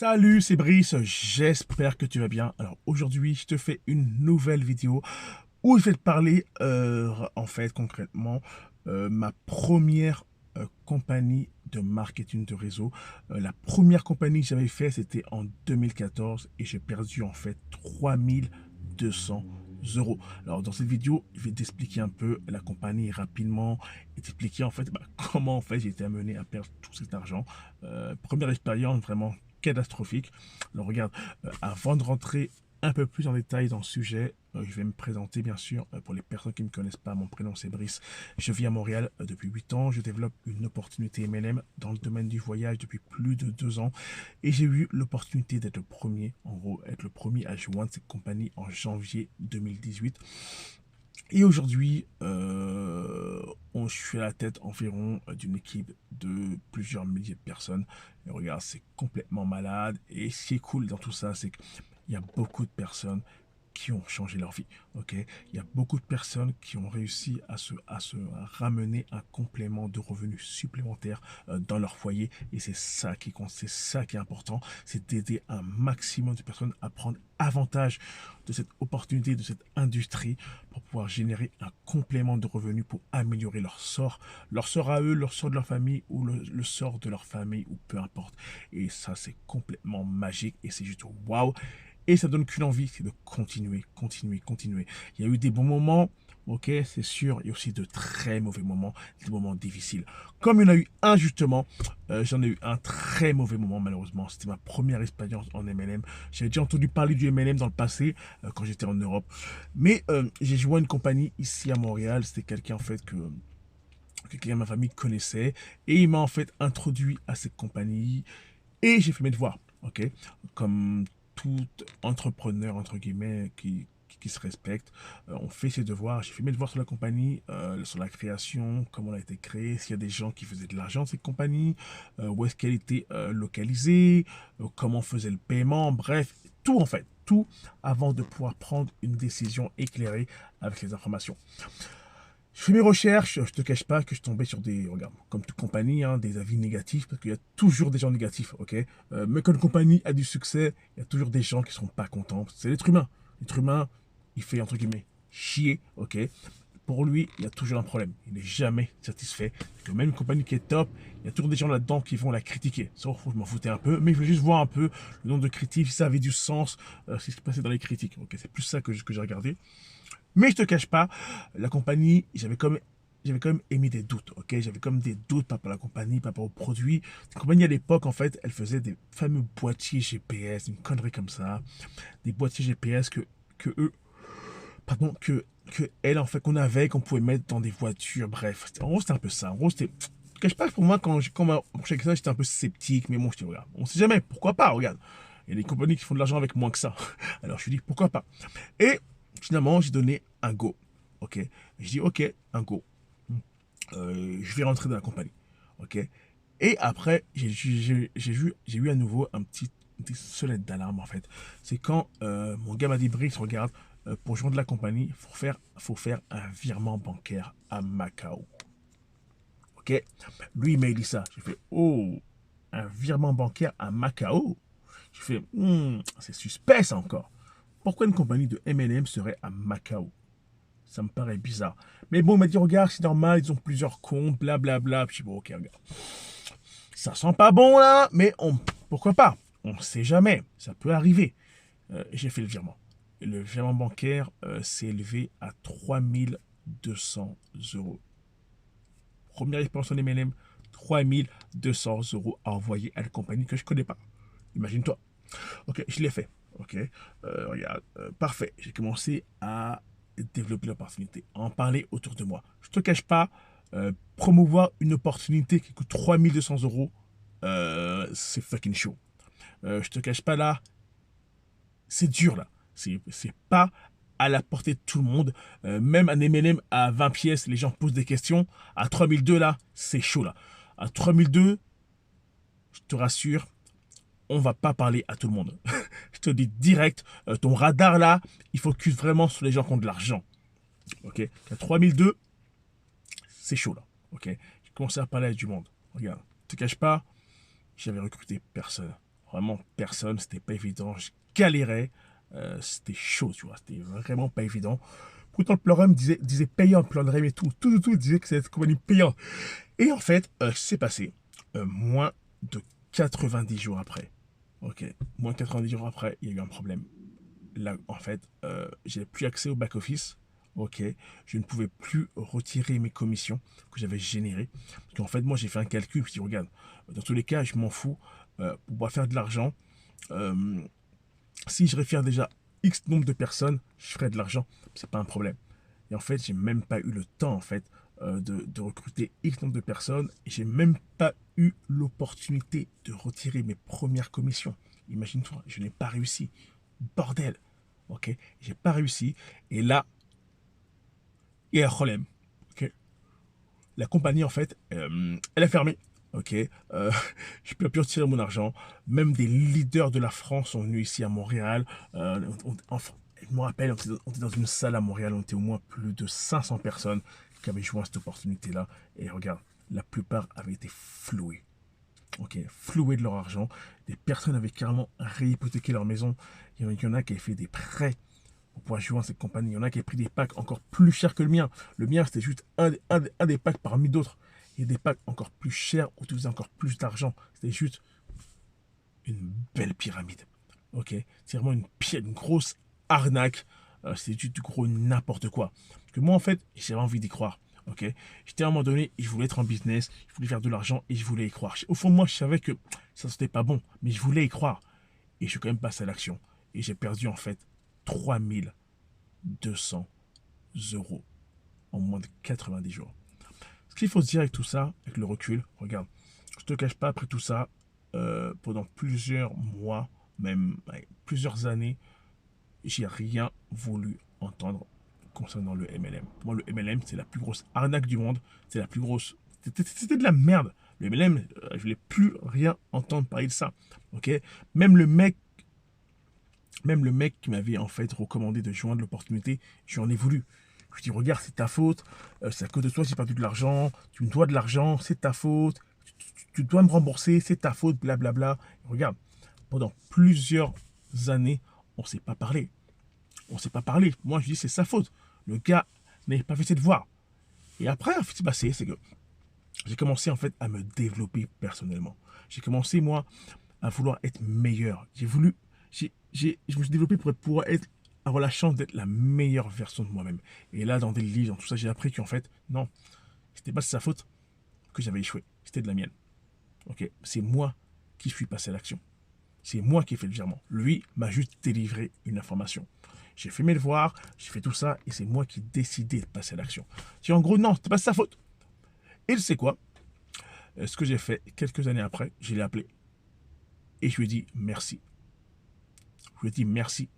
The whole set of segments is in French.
Salut, c'est Brice, j'espère que tu vas bien. Alors aujourd'hui, je te fais une nouvelle vidéo où je vais te parler, en fait, concrètement, ma première compagnie de marketing de réseau. La première compagnie que j'avais fait, c'était en 2014 et j'ai perdu en fait 3200 euros. Alors dans cette vidéo, je vais t'expliquer un peu la compagnie rapidement et t'expliquer en fait comment en fait j'ai été amené à perdre tout cet argent. Première expérience vraiment catastrophique. Alors regarde, avant de rentrer un peu plus en détail dans le sujet, je vais me présenter bien sûr. Pour les personnes qui ne me connaissent pas, mon prénom c'est Brice. Je vis à Montréal depuis 8 ans. Je développe une opportunité MLM dans le domaine du voyage depuis plus de 2 ans. Et j'ai eu l'opportunité d'être le premier, en gros, être le premier à joindre cette compagnie en janvier 2018. Et aujourd'hui, je suis à la tête environ d'une équipe de plusieurs milliers de personnes. Et regarde, c'est complètement malade. Et ce qui est cool dans tout ça, c'est qu'il y a beaucoup de personnes qui ont changé leur vie. Ok, il y a beaucoup de personnes qui ont réussi à se ramener un complément de revenus supplémentaire dans leur foyer. Et c'est ça qui compte, c'est ça qui est important, c'est d'aider un maximum de personnes à prendre avantage de cette opportunité, de cette industrie pour pouvoir générer un complément de revenus pour améliorer leur sort à eux, leur sort de leur famille ou le sort de leur famille ou peu importe. Et ça, c'est complètement magique et c'est juste waouh. Et ça donne qu'une envie, c'est de continuer, continuer, continuer. Il y a eu des bons moments, ok, c'est sûr. Il y a aussi de très mauvais moments, des moments difficiles. Comme il y en a eu un justement, j'en ai eu un très mauvais moment malheureusement. C'était ma première expérience en MLM. J'avais déjà entendu parler du MLM dans le passé, quand j'étais en Europe. Mais j'ai joué à une compagnie ici à Montréal. C'était quelqu'un en fait que quelqu'un de ma famille connaissait. Et il m'a en fait introduit à cette compagnie. Et j'ai fait mes devoirs, ok. Comme tout entrepreneur, entre guillemets, qui se respecte, on fait ses devoirs. J'ai fait mes devoirs sur la compagnie, sur la création, comment elle a été créée, s'il y a des gens qui faisaient de l'argent de cette compagnie, où est-ce qu'elle était localisée, comment on faisait le paiement, bref, tout en fait, tout avant de pouvoir prendre une décision éclairée avec les informations. Je fais mes recherches, je te cache pas que je tombais sur des, regarde, comme toute compagnie, hein, des avis négatifs, parce qu'il y a toujours des gens négatifs, ok. Mais quand une compagnie a du succès, il y a toujours des gens qui seront pas contents. C'est l'être humain. L'être humain, il fait, entre guillemets, chier, ok. Pour lui, il y a toujours un problème. Il n'est jamais satisfait. Que même une compagnie qui est top, il y a toujours des gens là-dedans qui vont la critiquer. Ça, je m'en foutais un peu, mais je voulais juste voir un peu le nombre de critiques, si ça avait du sens, ce qui se passait dans les critiques. Ok, c'est plus ça que j'ai regardé. Mais je te cache pas, la compagnie, j'avais quand même émis des doutes, ok. J'avais comme des doutes par rapport à la compagnie, par rapport aux produits. La compagnie à l'époque, en fait, elle faisait des fameux boîtiers GPS, une connerie comme ça, des boîtiers GPS que eux, pardon, que elle en fait qu'on avait, qu'on pouvait mettre dans des voitures. Bref, en gros c'était un peu ça. En gros c'était, je te cache pas que pour moi quand on marchait avec ça, j'étais un peu sceptique, mais bon, je dis regarde, on sait jamais, pourquoi pas, regarde. Il y a des compagnies qui font de l'argent avec moins que ça. Alors je me suis dit pourquoi pas. Et finalement, j'ai donné un go. Ok. Je dis ok, un go. Je vais rentrer dans la compagnie. Ok. Et après, j'ai eu à nouveau une petite sonnette d'alarme en fait. C'est quand mon gars m'a dit Brice, regarde, pour joindre la compagnie, faut faire un virement bancaire à Macao. Ok. Lui, il m'a dit ça. J'ai fait oh, un virement bancaire à Macao. J'ai fait c'est suspect ça encore. Pourquoi une compagnie de MLM serait à Macao? Ça me paraît bizarre. Mais bon, il m'a dit, regarde, c'est normal, ils ont plusieurs comptes, blablabla. Puis bon, ok, regarde. Ça sent pas bon là, mais pourquoi pas? On sait jamais, ça peut arriver. J'ai fait le virement. Et le virement bancaire s'est élevé à 3200 euros. Première expérience en MLM, 3200 € à envoyer à la compagnie que je connais pas. Imagine-toi. Ok, je l'ai fait. Ok, regarde, parfait. J'ai commencé à développer l'opportunité, à en parler autour de moi. Je te cache pas, promouvoir une opportunité qui coûte 3200 €, c'est fucking chaud. Je te cache pas là, c'est dur là. C'est pas à la portée de tout le monde. Même un MLM à 20 pièces, les gens posent des questions. À 3002 là, c'est chaud là. À 3002, je te rassure, on va pas parler à tout le monde. Je te dis direct, ton radar là, il focus vraiment sur les gens qui ont de l'argent. Ok. À 3002, c'est chaud là. Ok. J'ai commencé à parler à du monde. Regarde, je te cache pas, j'avais recruté personne. Vraiment, personne, c'était pas évident. Je galérais. C'était chaud, tu vois. C'était vraiment pas évident. Pourtant, le plan disait payant, le plan de REM et tout disait que c'était compagnie payante. Et en fait, c'est passé moins de 90 jours après. Ok, moins de 90 jours après, il y a eu un problème. Là, en fait, j'avais plus accès au back-office. Ok, je ne pouvais plus retirer mes commissions que j'avais générées. Parce qu'en fait, moi, j'ai fait un calcul. Puis, regarde, dans tous les cas, je m'en fous. Pour pouvoir faire de l'argent, euh, si je réfère déjà X nombre de personnes, je ferai de l'argent. C'est pas un problème. Et en fait, j'ai même pas eu le temps, en fait, de recruter X nombre de personnes. Et j'ai même pas eu l'opportunité de retirer mes premières commissions. Imagine-toi, je n'ai pas réussi. Bordel. Ok, j'ai pas réussi. Et là, il y a un problème. Ok, la compagnie, en fait, elle a fermé. Ok, je peux plus retirer mon argent. Même des leaders de la France sont venus ici à Montréal. Enfin, je me rappelle, on était dans une salle à Montréal, on était au moins plus de 500 personnes qui avaient joué à cette opportunité-là. Et regarde, la plupart avaient été floués. Ok, floués de leur argent. Des personnes avaient carrément réhypothéqué leur maison. Il y en a qui avaient fait des prêts pour pouvoir jouer dans cette compagnie. Il y en a qui avaient pris des packs encore plus chers que le mien. Le mien, c'était juste un des packs parmi d'autres. Il y a des packs encore plus chers où tu faisais encore plus d'argent. C'était juste une belle pyramide. Ok, c'est vraiment une grosse arnaque. C'est juste du gros n'importe quoi. Parce que moi, en fait, j'avais envie d'y croire. Ok, j'étais à un moment donné, je voulais être en business, je voulais faire de l'argent et je voulais y croire. Au fond, moi, je savais que ça, c'était pas bon, mais je voulais y croire. Et je suis quand même passé à l'action. Et j'ai perdu, en fait, 3 200 € en moins de 90 jours. Ce qu'il faut se dire avec tout ça, avec le recul, regarde, je te cache pas, après tout ça, pendant plusieurs mois, même ouais, plusieurs années, j'ai rien voulu entendre concernant le MLM. Pour moi, le MLM, c'est la plus grosse arnaque du monde. C'est la plus grosse. C'était de la merde. Le MLM, je voulais plus rien entendre parler de ça. Ok. Même le mec, même le mec qui m'avait en fait recommandé de joindre l'opportunité, j'en ai voulu. Je lui dis, regarde, c'est ta faute. C'est à cause de toi, j'ai perdu de l'argent. Tu me dois de l'argent, c'est ta faute. Tu dois me rembourser, c'est ta faute, blablabla. Regarde, pendant plusieurs années, on ne s'est pas parlé. On ne s'est pas parlé. Moi, je dis, c'est sa faute. Le gars n'avait pas fait ses devoirs. Et après, ce qui s'est passé, c'est que j'ai commencé en fait à me développer personnellement. J'ai commencé, moi, à vouloir être meilleur. J'ai voulu, je me suis développé pour pouvoir avoir la chance d'être la meilleure version de moi-même. Et là, dans des livres, dans tout ça, j'ai appris qu'en fait, non, c'était pas de sa faute que j'avais échoué. C'était de la mienne. Ok, c'est moi qui suis passé à l'action. C'est moi qui ai fait le virement. Lui m'a juste délivré une information. J'ai fait mes devoirs, j'ai fait tout ça, et c'est moi qui ai décidé de passer à l'action. C'est en gros, non, c'est pas sa faute. Et tu sais quoi? Ce que j'ai fait quelques années après, je l'ai appelé. Et je lui ai dit merci. Je lui ai dit merci.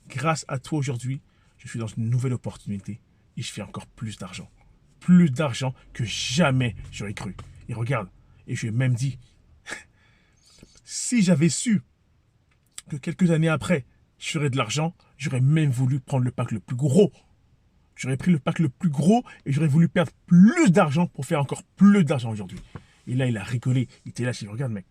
Grâce à toi aujourd'hui, je suis dans une nouvelle opportunité et je fais encore plus d'argent. Plus d'argent que jamais j'aurais cru. Et regarde, et je lui ai même dit, si j'avais su que quelques années après, je ferais de l'argent, j'aurais même voulu prendre le pack le plus gros. J'aurais pris le pack le plus gros et j'aurais voulu perdre plus d'argent pour faire encore plus d'argent aujourd'hui. Et là, il a rigolé. Il était là, je dit, regarde, mec.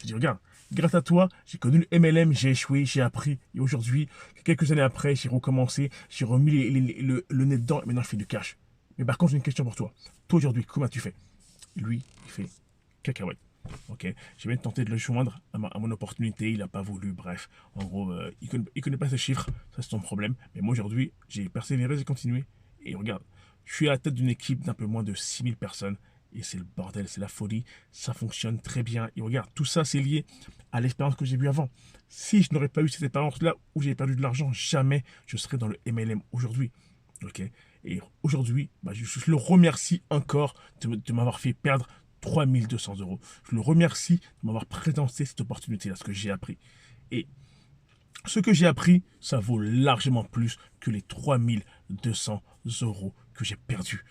Je dit, regarde, grâce à toi, j'ai connu le MLM, j'ai échoué, j'ai appris. Et aujourd'hui, quelques années après, j'ai recommencé, j'ai remis le nez dedans et maintenant je fais du cash. Mais par contre, j'ai une question pour toi. Toi, aujourd'hui, comment tu fais? Lui, il fait cacahuète. Ok, j'ai même tenté de le joindre à mon opportunité, il n'a pas voulu, bref. En gros, il connaît pas ces chiffres, ça c'est son problème. Mais moi aujourd'hui, j'ai persévéré, j'ai continué. Et regarde, je suis à la tête d'une équipe d'un peu moins de 6000 personnes. Et c'est le bordel, c'est la folie, ça fonctionne très bien. Et regarde, tout ça c'est lié à l'expérience que j'ai eue avant. Si je n'aurais pas eu cette expérience-là où j'ai perdu de l'argent, jamais je serais dans le MLM aujourd'hui. Ok. Et aujourd'hui, bah, je le remercie encore de m'avoir fait perdre 3200 €. Je le remercie de m'avoir présenté cette opportunité-là, ce que j'ai appris. Et ce que j'ai appris, ça vaut largement plus que les 3200 € que j'ai perdus.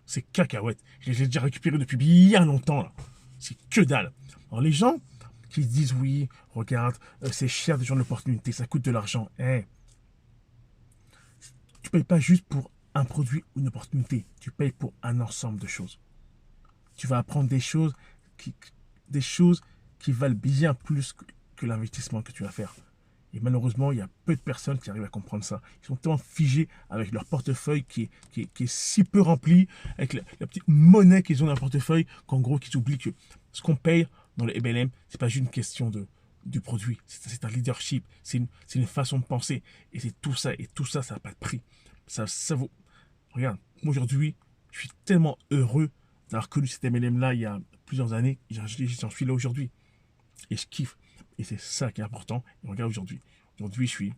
C'est cacahuète. Je les ai déjà récupérés depuis bien longtemps, là. C'est que dalle. Alors les gens qui disent oui, regarde, c'est cher de joindre l'opportunité, ça coûte de l'argent. Eh, tu payes pas juste pour un produit ou une opportunité. Tu payes pour un ensemble de choses. Tu vas apprendre des choses qui valent bien plus que que l'investissement que tu vas faire. Et malheureusement, il y a peu de personnes qui arrivent à comprendre ça. Ils sont tellement figés avec leur portefeuille qui est si peu rempli, avec la petite monnaie qu'ils ont dans leur portefeuille, qu'en gros, qu'ils oublient que ce qu'on paye dans le MLM, c'est pas juste une question du produit. C'est un leadership, c'est une façon de penser. Et c'est tout ça, et tout ça, ça n'a pas de prix. Ça vaut... Regarde, moi aujourd'hui, je suis tellement heureux d'avoir connu cet MLM-là il y a plusieurs années. J'en suis là aujourd'hui. Et je kiffe. Et c'est ça qui est important. Et regarde aujourd'hui. Aujourd'hui, j'ai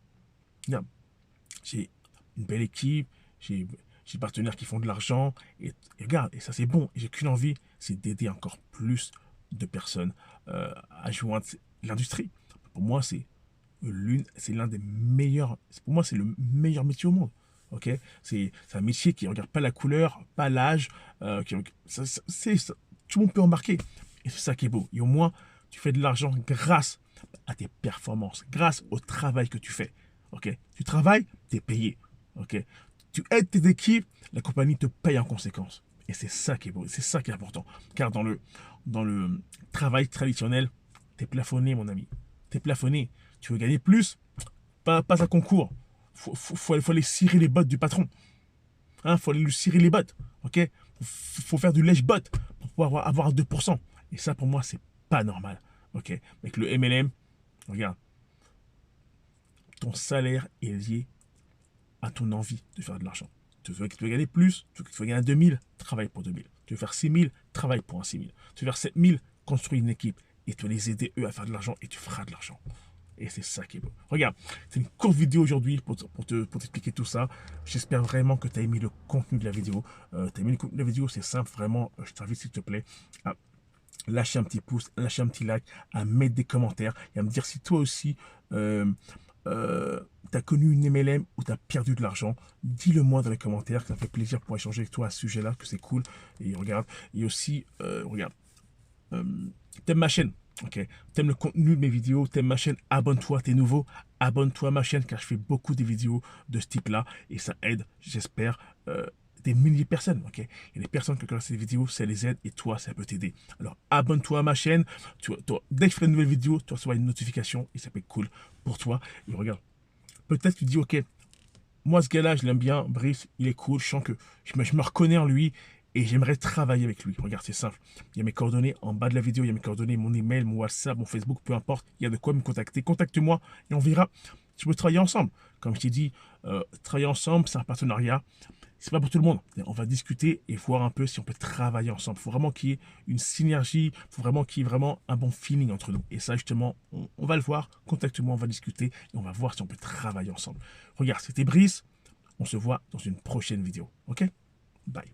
une belle équipe, j'ai des partenaires qui font de l'argent. Et regarde, et ça c'est bon. Et j'ai qu'une envie, c'est d'aider encore plus de personnes à joindre l'industrie. Pour moi, c'est l'un des meilleurs. Pour moi, c'est le meilleur métier au monde. Ok, c'est un métier qui ne regarde pas la couleur, pas l'âge. Tout le monde peut en marquer. Et c'est ça qui est beau. Et au moins, tu fais de l'argent grâce à tes performances, grâce au travail que tu fais. Ok, tu travailles, tu es payé. Ok, tu aides tes équipes, la compagnie te paye en conséquence. Et c'est ça qui est beau, c'est ça qui est important. Car dans le travail traditionnel, tu es plafonné, mon ami. Tu es plafonné. Tu veux gagner plus, pas un concours. Faut aller cirer les bottes du patron. Faut aller lui cirer les bottes. Ok, faut faire du lèche-bot pour pouvoir avoir un 2%. Et ça, pour moi, c'est pas normal. Ok, avec le MLM, regarde, ton salaire est lié à ton envie de faire de l'argent. Tu veux gagner plus, tu veux gagner 2000, travaille pour 2000. Tu veux faire 6000, travaille pour un 6000. Tu veux faire 7000, construis une équipe et tu vas les aider eux à faire de l'argent et tu feras de l'argent. Et c'est ça qui est beau. Regarde, c'est une courte vidéo aujourd'hui pour t'expliquer tout ça. J'espère vraiment que tu as aimé le contenu de la vidéo. Tu as aimé le contenu de la vidéo, c'est simple, vraiment. Je t'invite, s'il te plaît, à lâcher un petit pouce, lâcher un petit like, à mettre des commentaires et à me dire si toi aussi, tu as connu une MLM ou tu as perdu de l'argent. Dis-le moi dans les commentaires, que ça me fait plaisir pour échanger avec toi à ce sujet-là, que c'est cool. Et regarde, et aussi, regarde, t'aimes ma chaîne. Ok, t'aimes le contenu de mes vidéos, t'aimes ma chaîne, abonne-toi, t'es nouveau, abonne-toi à ma chaîne car je fais beaucoup de vidéos de ce type-là et ça aide, j'espère, des milliers de personnes. Ok, il y a des personnes qui regardent ces vidéos, ça les aide et toi, ça peut t'aider. Alors abonne-toi à ma chaîne, dès que je ferai une nouvelle vidéo, tu recevras une notification et ça peut être cool pour toi. Et regarde, peut-être tu te dis, ok, moi ce gars-là, je l'aime bien, Brice, il est cool, je sens que je me reconnais en lui. Et j'aimerais travailler avec lui. Regarde, c'est simple. Il y a mes coordonnées en bas de la vidéo. Il y a mes coordonnées, mon email, mon WhatsApp, mon Facebook, peu importe. Il y a de quoi me contacter. Contacte-moi et on verra si on peut travailler ensemble. Comme je t'ai dit, travailler ensemble, c'est un partenariat. C'est pas pour tout le monde. On va discuter et voir un peu si on peut travailler ensemble. Il faut vraiment qu'il y ait une synergie. Il faut vraiment qu'il y ait vraiment un bon feeling entre nous. Et ça, justement, on va le voir. Contacte-moi, on va discuter et on va voir si on peut travailler ensemble. Regarde, c'était Brice. On se voit dans une prochaine vidéo. Ok? Bye.